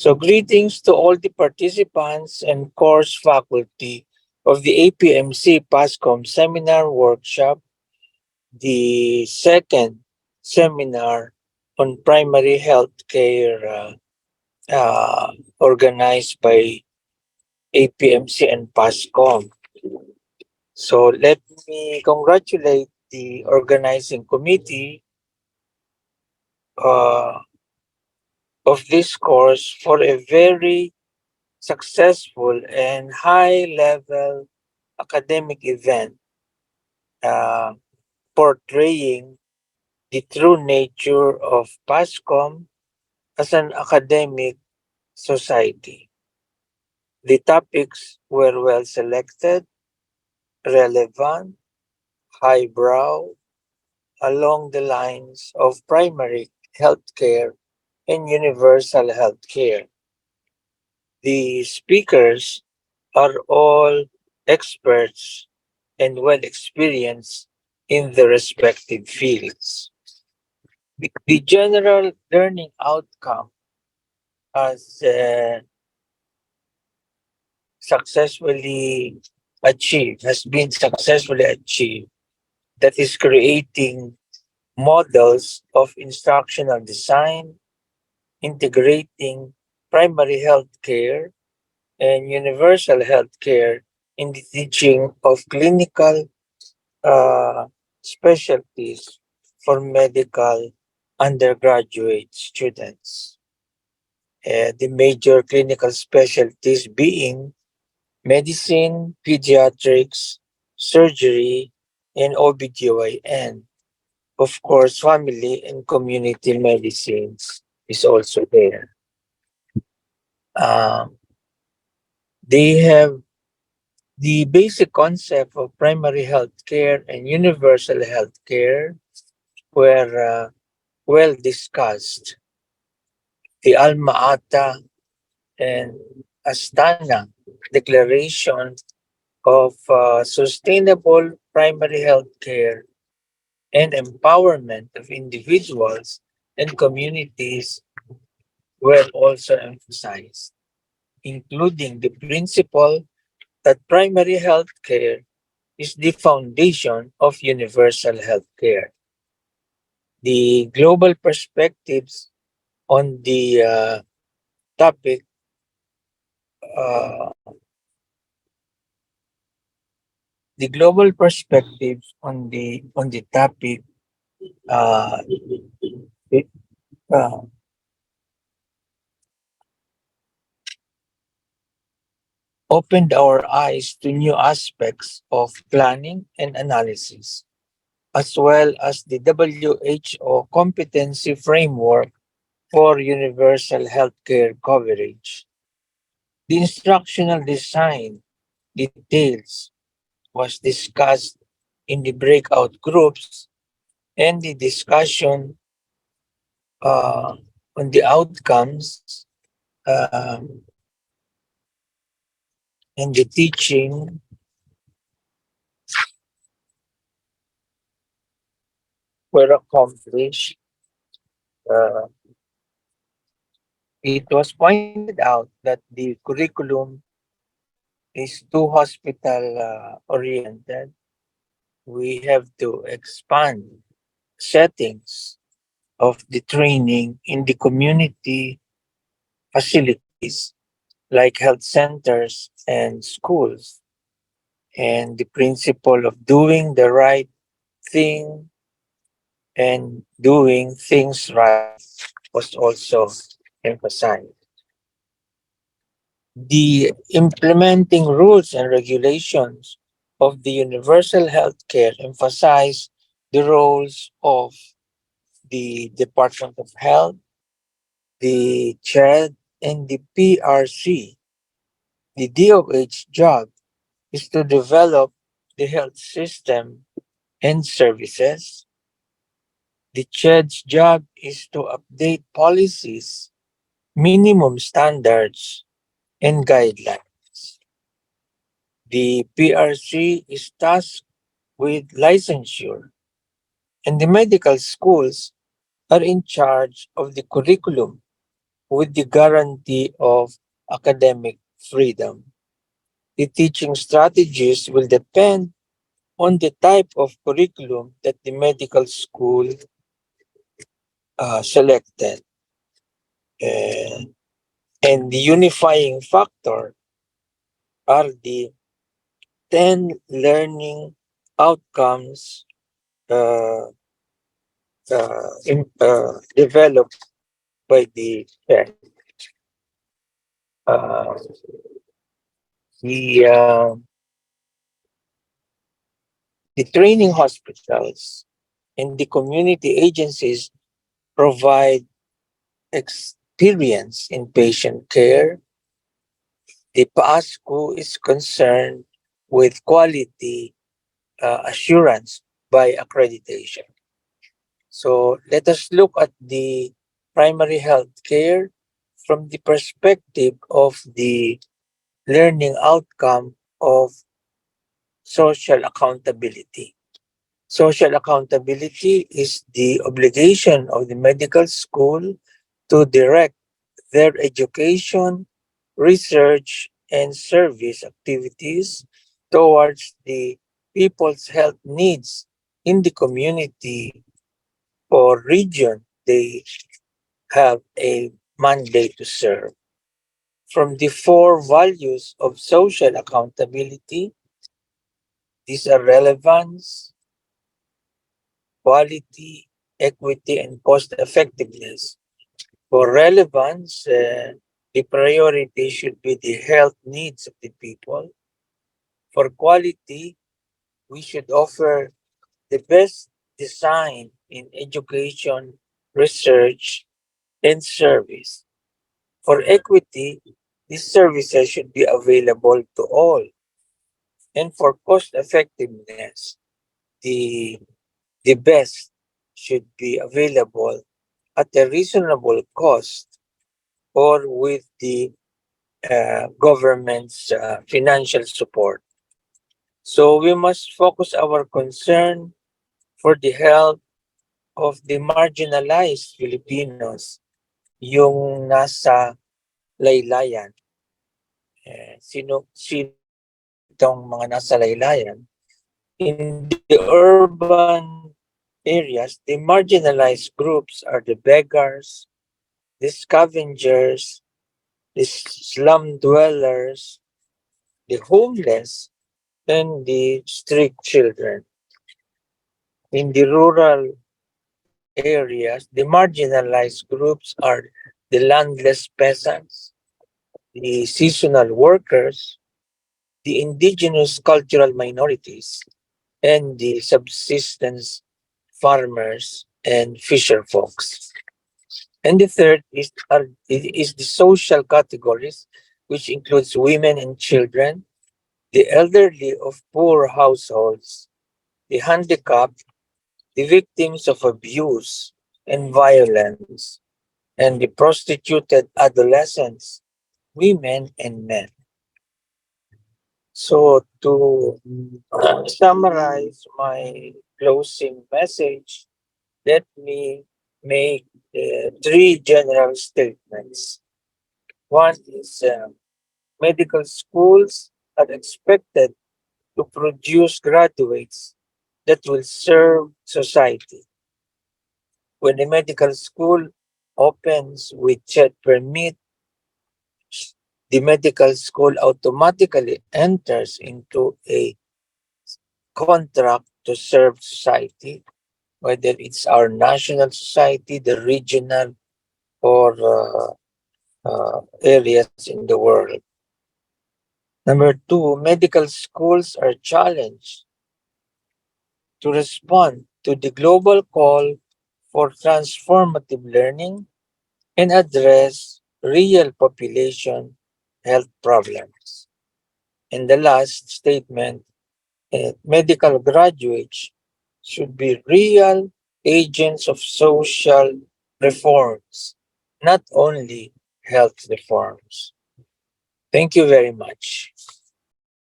So greetings to all the participants and course faculty of the APMC-PASCOM seminar workshop, the second seminar on primary health care organized by APMC and PASCOM. So let me congratulate the organizing committee uh, of this course for a very successful and high-level academic event uh, portraying the true nature of PASCOM as an academic society. The topics were well selected, relevant, highbrow, along the lines of primary healthcare and universal healthcare. The speakers are all experts and well experienced in their respective fields. The general learning outcome has successfully has been successfully achieved. That is creating models of instructional design, integrating primary health care and universal health care in the teaching of clinical uh, specialties for medical undergraduate students. The major clinical specialties being medicine, pediatrics, surgery, and OBGYN. Of course, family and community medicines is also there. Um, they have the basic concept of primary health care and universal health care were well discussed. The Alma Ata and Astana Declaration of Sustainable Primary Health Care and Empowerment of Individuals and Communities were also emphasized, including the principle that primary health care is the foundation of universal health care. The global perspectives on the topic uh, the global perspectives on the topic uh, it, uh, opened our eyes to new aspects of planning and analysis, as well as the WHO competency framework for universal healthcare coverage. The instructional design details was discussed in the breakout groups, and the discussion uh, on the outcomes and the teaching were accomplished. Uh, it was pointed out that the curriculum is too hospital oriented. We have to expand settings of the training in the community facilities like health centers and schools. And the principle of doing the right thing and doing things right was also emphasized. The implementing rules and regulations of the universal healthcare emphasize the roles of the Department of Health, the CHED, and the PRC. The DOH job is to develop the health system and services. The CHED's job is to update policies, minimum standards, and guidelines. The PRC is tasked with licensure, and the medical schools are in charge of the curriculum with the guarantee of academic freedom. The teaching strategies will depend on the type of curriculum that the medical school selected. Uh, and the unifying factor are the 10 learning outcomes developed by the tech. Uh, the, uh, the training hospitals and the community agencies provide experience in patient care. The PASCO is concerned with quality assurance by accreditation. So let us look at the primary health care from the perspective of the learning outcome of social accountability. Social accountability is the obligation of the medical school to direct their education, research, and service activities towards the people's health needs in the community or region they have a mandate to serve. From the four values of social accountability, these are relevance, quality, equity, and cost effectiveness. For relevance, the priority should be the health needs of the people. For quality, we should offer the best design in education, research, and service. For equity, these services should be available to all. And for cost effectiveness, the, the best should be available at a reasonable cost or with the government's financial support. So we must focus our concern for the health of the marginalized Filipinos, yung nasa laylayan. Sino itong mga nasa laylayan? In the urban areas, the marginalized groups are the beggars, the scavengers, the slum dwellers, the homeless, and the street children. In the rural areas, the marginalized groups are the landless peasants, the seasonal workers, the indigenous cultural minorities, and the subsistence farmers and fisher folks. And the third is the social categories, which includes women and children, the elderly of poor households, the handicapped, the victims of abuse and violence, and the prostituted adolescents, women, and men. So, to summarize my closing message, let me make three general statements. One is medical schools are expected to produce graduates that will serve society. When a medical school opens with CHET permit, the medical school automatically enters into a contract to serve society, whether it's our national society, the regional, or areas in the world. Number two, medical schools are challenged to respond to the global call for transformative learning and address real population health problems. And the last statement, medical graduates should be real agents of social reforms, not only health reforms. Thank you very much.